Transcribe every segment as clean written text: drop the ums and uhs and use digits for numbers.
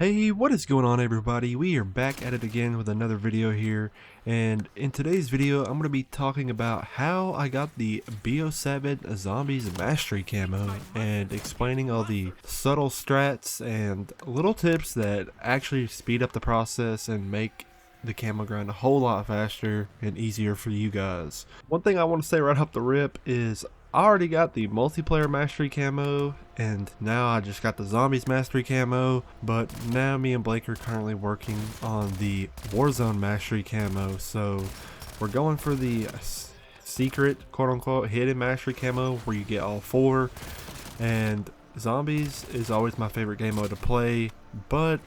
Hey, what is going on everybody? We are back at it again with another video here, and in today's video I'm going to be talking about how I got the BO7 Zombies Mastery camo and explaining all the subtle strats and little tips that actually speed up the process and make the camo grind a whole lot faster and easier for you guys. One thing I want to say right off the rip is I already got the multiplayer mastery camo, and now I just got the zombies mastery camo, but now me and Blake are currently working on the Warzone mastery camo, so we're going for the secret quote-unquote hidden mastery camo where you get all four. And zombies is always my favorite game mode to play, but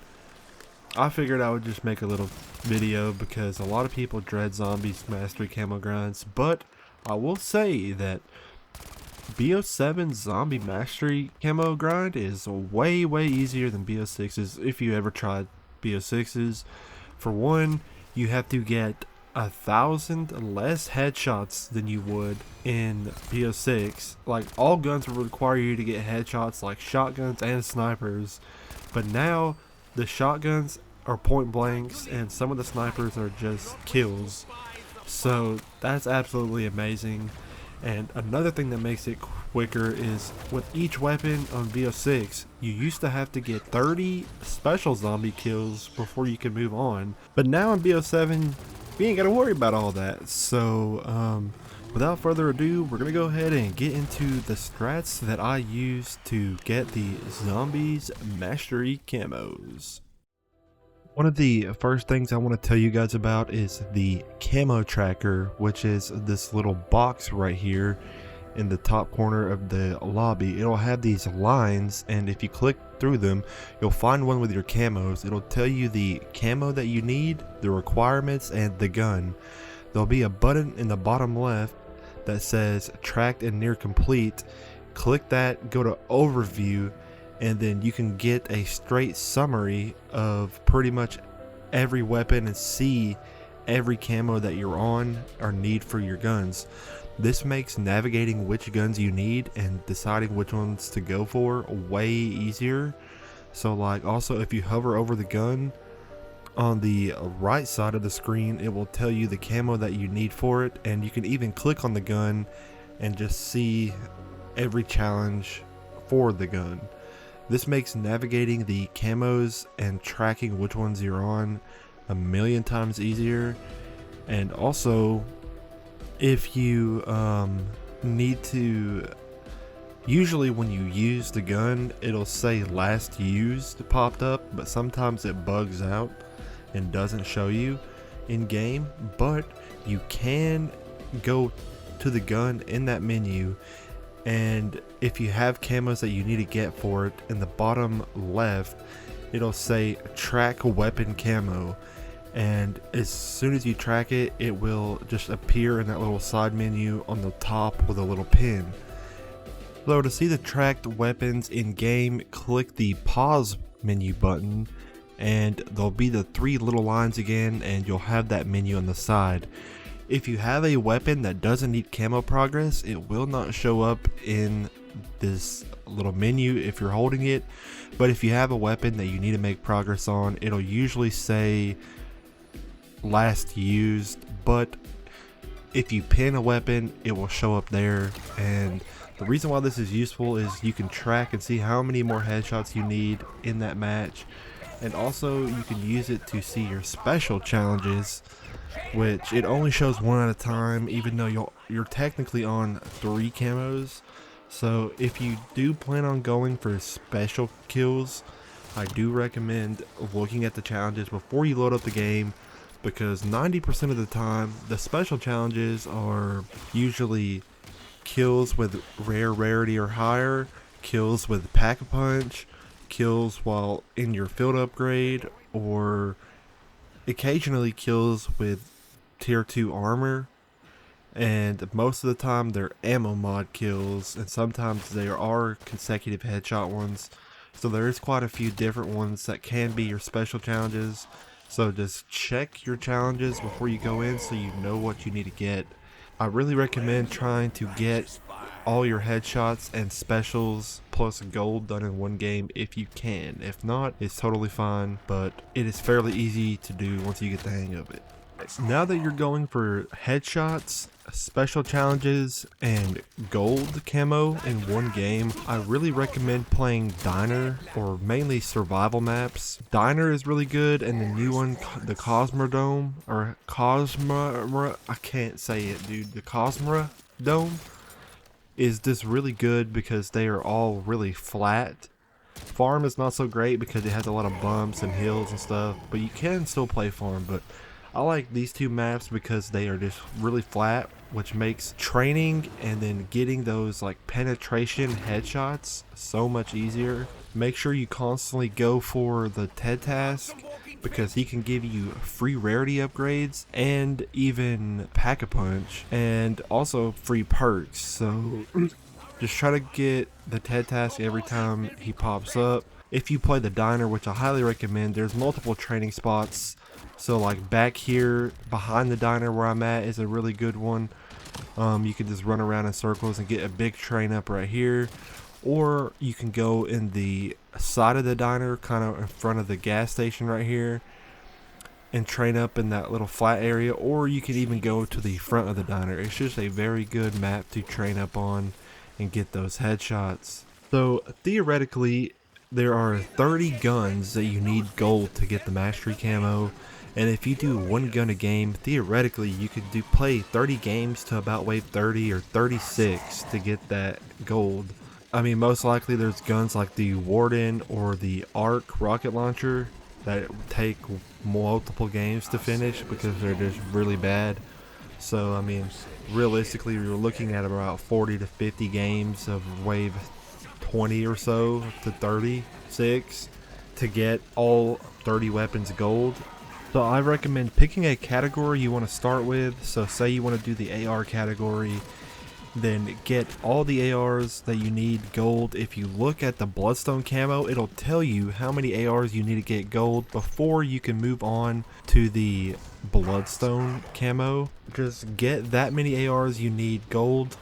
I figured I would just make a little video because a lot of people dread zombies mastery camo grinds, but I will say that BO7 Zombie Mastery camo grind is way easier than BO6's if you ever tried BO6's. For one, you have to get 1,000 less headshots than you would in BO6. Like, all guns will require you to get headshots like shotguns and snipers, but now the shotguns are point blanks and some of the snipers are just kills. So that's absolutely amazing. And another thing that makes it quicker is with each weapon on BO6, you used to have to get 30 special zombie kills before you could move on. But now on BO7, we ain't got to worry about all that. So without further ado, we're going to go ahead and get into the strats that I use to get the Zombies Mastery camos. One of the first things I want to tell you guys about is the camo tracker, which is this little box right here in the top corner of the lobby. It'll have these lines, and if you click through them, you'll find one with your camos. It'll tell you the camo that you need, the requirements, and the gun. There'll be a button in the bottom left that says tracked and near complete. Click that, go to overview, and then you can get a straight summary of pretty much every weapon and see every camo that you're on or need for your guns. This makes navigating which guns you need and deciding which ones to go for way easier. So like, also if you hover over the gun on the right side of the screen, it will tell you the camo that you need for it, and you can even click on the gun and just see every challenge for the gun. This makes navigating the camos and tracking which ones you're on a million times easier. And also, if you need to, usually when you use the gun, it'll say last used popped up, but sometimes it bugs out and doesn't show you in game. But you can go to the gun in that menu, and if you have camos that you need to get for it, in the bottom left it'll say track weapon camo, and as soon as you track it, it will just appear in that little side menu on the top with a little pin. So to see the tracked weapons in game, click the pause menu button and there'll be the three little lines again, and you'll have that menu on the side. If you have a weapon that doesn't need camo progress, it will not show up in this little menu if you're holding it. But if you have a weapon that you need to make progress on, it'll usually say last used. But if you pin a weapon, it will show up there. And the reason why this is useful is you can track and see how many more headshots you need in that match. And also you can use it to see your special challenges, which it only shows one at a time, even though you're technically on 3 camos. So if you do plan on going for special kills, I do recommend looking at the challenges before you load up the game, because 90% of the time the special challenges are usually kills with rare rarity or higher, kills with pack-a-punch, kills while in your field upgrade, or occasionally kills with tier 2 armor. And most of the time they're ammo mod kills, and sometimes there are consecutive headshot ones. So there is quite a few different ones that can be your special challenges. So just check your challenges before you go in so you know what you need to get. I really recommend trying to get all your headshots and specials plus gold done in one game if you can. If not, it's totally fine, but it is fairly easy to do once you get the hang of it. Now that you're going for headshots, special challenges, and gold camo in one game, I really recommend playing Diner or mainly survival maps. Diner is really good, and the new one, the Cosmodome, or Cosma, I can't say it, dude. The Cosmodome is just really good because they are all really flat. Farm is not so great because it has a lot of bumps and hills and stuff, but you can still play farm. But I like these two maps because they are just really flat, which makes training and then getting those like penetration headshots so much easier. Make sure you constantly go for the Ted task because he can give you free rarity upgrades and even pack-a-punch and also free perks. So just try to get the Ted task every time he pops up. If you play the Diner, which I highly recommend, there's multiple training spots. So like back here behind the Diner where I'm at is a really good one. You can just run around in circles and get a big train up right here. Or you can go in the side of the Diner, kind of in front of the gas station right here, and train up in that little flat area. Or you can even go to the front of the Diner. It's just a very good map to train up on and get those headshots. So theoretically, there are 30 guns that you need gold to get the mastery camo. And if you do one gun a game, theoretically you could play 30 games to about wave 30 or 36 to get that gold. I mean, most likely there's guns like the Warden or the Arc rocket launcher that take multiple games to finish because they're just really bad. So I mean, realistically you're looking at about 40 to 50 games of wave 20 or so to 36 to get all 30 weapons gold. So I recommend picking a category you want to start with. So say you want to do the AR category, then get all the ARs that you need gold. If you look at the Bloodstone camo, it'll tell you how many ARs you need to get gold before you can move on to the Bloodstone camo. Just get that many ARs you need gold.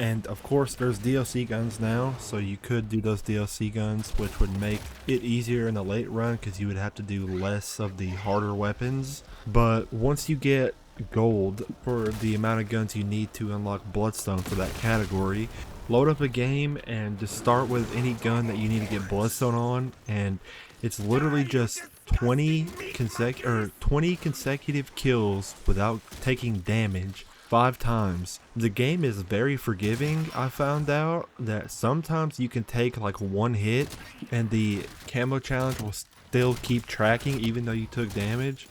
And of course there's DLC guns now, so you could do those DLC guns, which would make it easier in the late run because you would have to do less of the harder weapons. But once you get gold for the amount of guns you need to unlock Bloodstone for that category, load up a game and just start with any gun that you need to get Bloodstone on, and it's literally just 20 consecutive kills without taking damage 5 times. The game is very forgiving. I found out that sometimes you can take like one hit and the camo challenge will still keep tracking even though you took damage.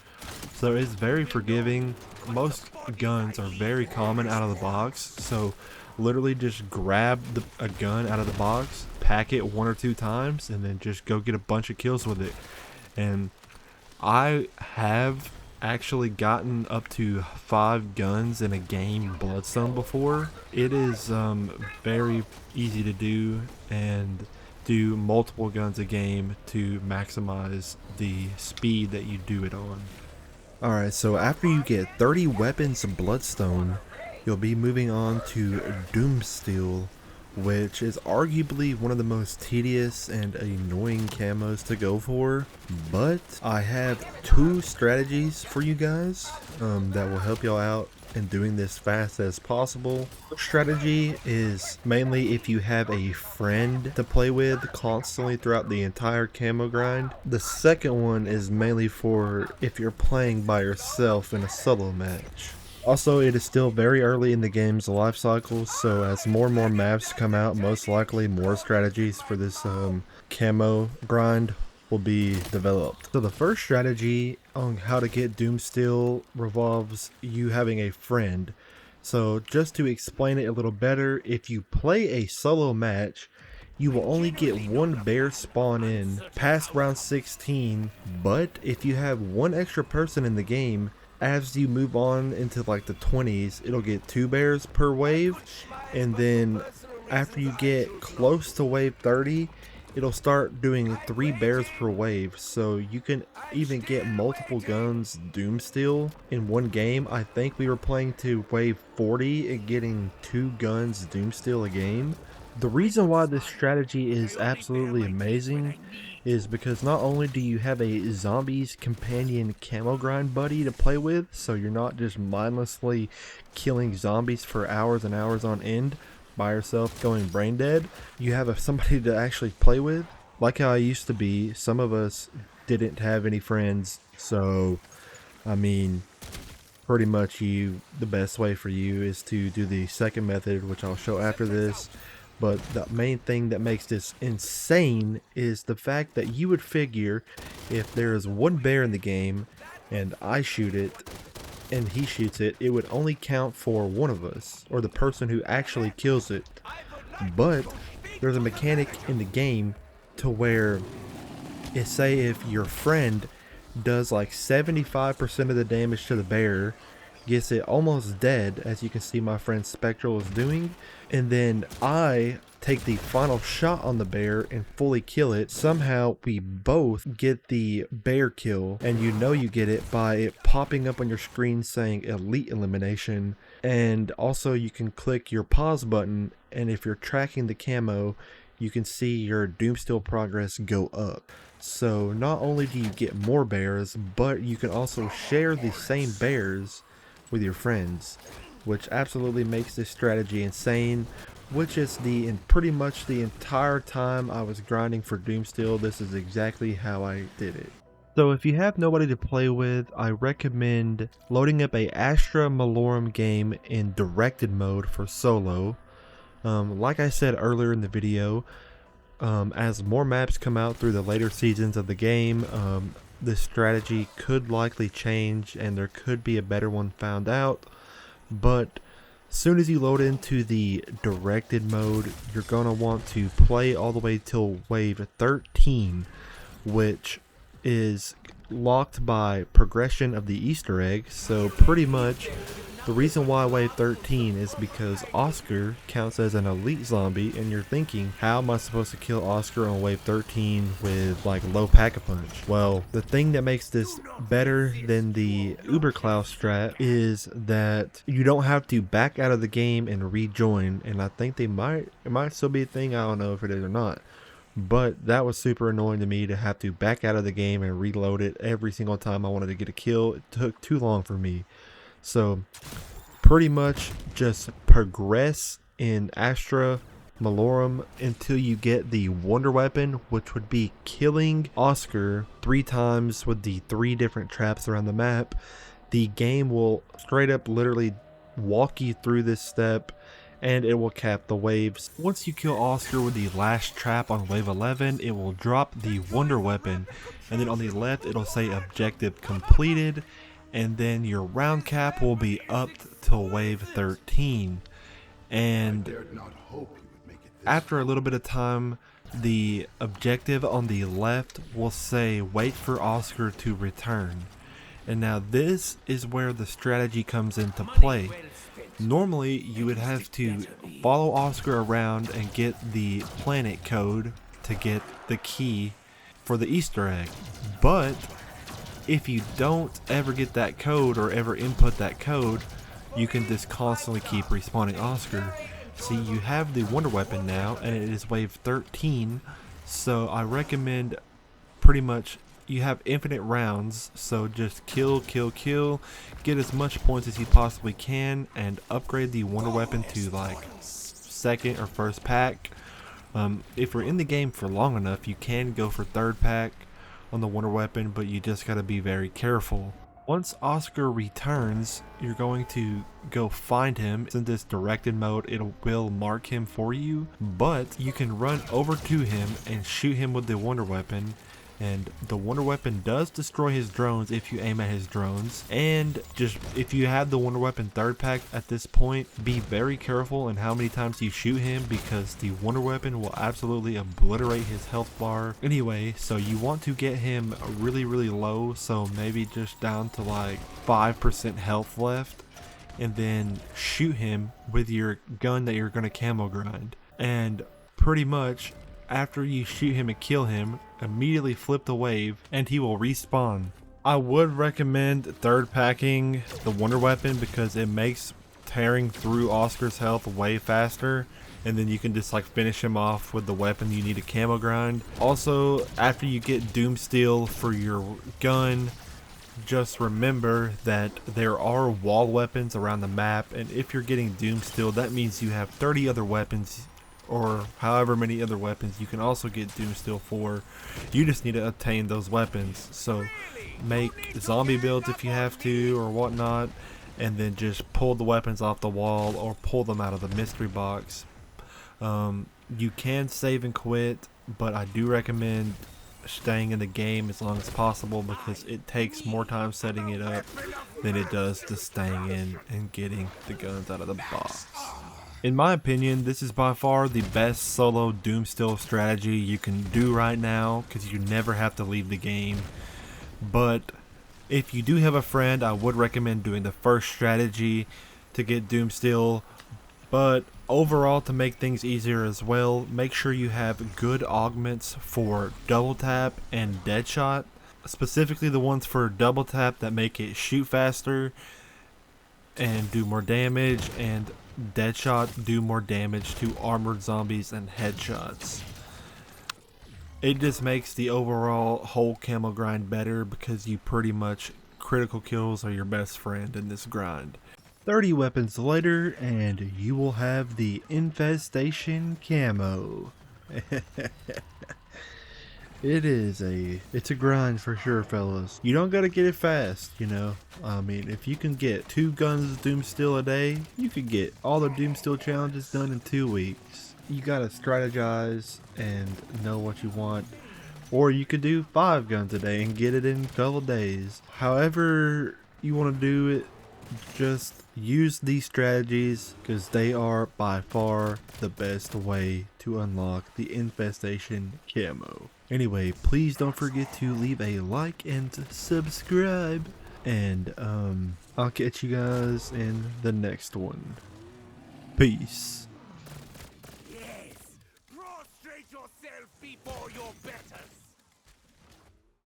So it's very forgiving. Most guns are very common out of the box, so literally just grab a gun out of the box, pack it 1 or 2 times, and then just go get a bunch of kills with it. And I have actually gotten up to 5 guns in a game Bloodstone before. It is very easy to do, and do multiple guns a game to maximize the speed that you do it on. Alright, so after you get 30 weapons of Bloodstone, you'll be moving on to Doomsteel, which is arguably one of the most tedious and annoying camos to go for. But I have 2 strategies for you guys that will help y'all out in doing this fast as possible. The strategy is mainly if you have a friend to play with constantly throughout the entire camo grind. The second one is mainly for if you're playing by yourself in a solo match. Also, it is still very early in the game's life cycle, so as more and more maps come out, most likely more strategies for this camo grind will be developed. So the first strategy on how to get Doomsteel revolves you having a friend. So just to explain it a little better, if you play a solo match, you will only get 1 bear spawn in past round 16, but if you have 1 extra person in the game, as you move on into like the 20s, it'll get 2 bears per wave, and then after you get close to wave 30, it'll start doing 3 bears per wave, so you can even get multiple guns doomstill in one game. I think we were playing to wave 40 and getting 2 guns doomstill a game. The reason why this strategy is absolutely amazing is because not only do you have a zombies companion camo grind buddy to play with, so you're not just mindlessly killing zombies for hours and hours on end by yourself going brain dead. You have somebody to actually play with. Like how I used to be, some of us didn't have any friends, so I mean, pretty much the best way for you is to do the second method, which I'll show after this. But the main thing that makes this insane is the fact that you would figure if there is one bear in the game and I shoot it and he shoots it, it would only count for one of us, or the person who actually kills it. But there's a mechanic in the game to where, say if your friend does like 75% of the damage to the bear, gets it almost dead, as you can see my friend Spectral is doing, and then I take the final shot on the bear and fully kill it, somehow we both get the bear kill, and you know you get it by it popping up on your screen saying elite elimination. And also you can click your pause button, and if you're tracking the camo, you can see your doomstill progress go up. So not only do you get more bears, but you can also share the same bears with your friends, which absolutely makes this strategy insane. Which is pretty much the entire time I was grinding for doomstill, this is exactly how I did it. So if you have nobody to play with, I recommend loading up a Astra Malorum game in directed mode for solo. Like I said earlier in the video, as more maps come out through the later seasons of the game, this strategy could likely change and there could be a better one found out. But as soon as you load into the directed mode, you're going to want to play all the way till wave 13, which is locked by progression of the Easter egg. So pretty much the reason why wave 13 is because Oscar counts as an elite zombie, and you're thinking, how am I supposed to kill Oscar on wave 13 with like low pack-a-punch? Well, the thing that makes this better than the Uberklaus strat is that you don't have to back out of the game and rejoin, and I think it might still be a thing, I don't know if it is or not. But that was super annoying to me to have to back out of the game and reload it every single time I wanted to get a kill. It took too long for me. So pretty much just progress in Astra Malorum until you get the wonder weapon, which would be killing Oscar 3 times with the 3 different traps around the map. The game will straight up literally walk you through this step, and it will cap the waves. Once you kill Oscar with the last trap on wave 11, it will drop the wonder weapon, and then on the left it'll say objective completed, and then your round cap will be up till wave 13. And after a little bit of time, the objective on the left will say wait for Oscar to return. And now this is where the strategy comes into play. Normally you would have to follow Oscar around and get the planet code to get the key for the Easter egg. But if you don't ever get that code or ever input that code, you can just constantly keep respawning Oscar. See, you have the wonder weapon now, and it is wave 13, so I recommend pretty much you have infinite rounds, so just kill, get as much points as you possibly can, and upgrade the wonder weapon to like second or first pack. If you're in the game for long enough, you can go for third pack on the wonder weapon, but you just gotta be very careful. Once Oscar returns, you're going to go find him. In this directed mode, it will mark him for you, but you can run over to him and shoot him with the wonder weapon. And the wonder weapon does destroy his drones if you aim at his drones. And just if you have the wonder weapon third pack at this point, be very careful in how many times you shoot him, because the wonder weapon will absolutely obliterate his health bar. Anyway, so you want to get him really low, so maybe just down to like 5% health left, and then shoot him with your gun that you're going to camo grind. And pretty much after you shoot him and kill him, immediately flip the wave and he will respawn. I would recommend third packing the wonder weapon because it makes tearing through Oscar's health way faster, and then you can just like finish him off with the weapon you need a camo grind. Also, after you get Doomsteel for your gun, just remember that there are wall weapons around the map, and if you're getting Doomsteel, that means you have 30 other weapons or however many other weapons you can also get Doomsteel for. You just need to obtain those weapons. So make zombie builds if you have to or whatnot, and then just pull the weapons off the wall or pull them out of the mystery box. You can save and quit, but I do recommend staying in the game as long as possible because it takes more time setting it up than it does just staying in and getting the guns out of the box. In my opinion, this is by far the best solo Doomsteel strategy you can do right now because you never have to leave the game. But if you do have a friend, I would recommend doing the first strategy to get Doomsteel. But overall, to make things easier as well, make sure you have good augments for double tap and deadshot. Specifically the ones for double tap that make it shoot faster and do more damage, and deadshot do more damage to armored zombies and headshots. It just makes the overall whole camo grind better because you pretty much critical kills are your best friend in this grind. 30 weapons later and you will have the infestation camo. It's a grind for sure, fellas. You don't gotta get it fast, you know. I mean, if you can get 2 guns of Doomsteel a day, you could get all the Doomsteel challenges done in 2 weeks. You gotta strategize and know what you want. Or you could do 5 guns a day and get it in a couple days. However you want to do it, just use these strategies because they are by far the best way to unlock the infestation camo. Anyway, please don't forget to leave a like and subscribe, and I'll catch you guys in the next one. Peace. Yes, prostrate yourself before your betters.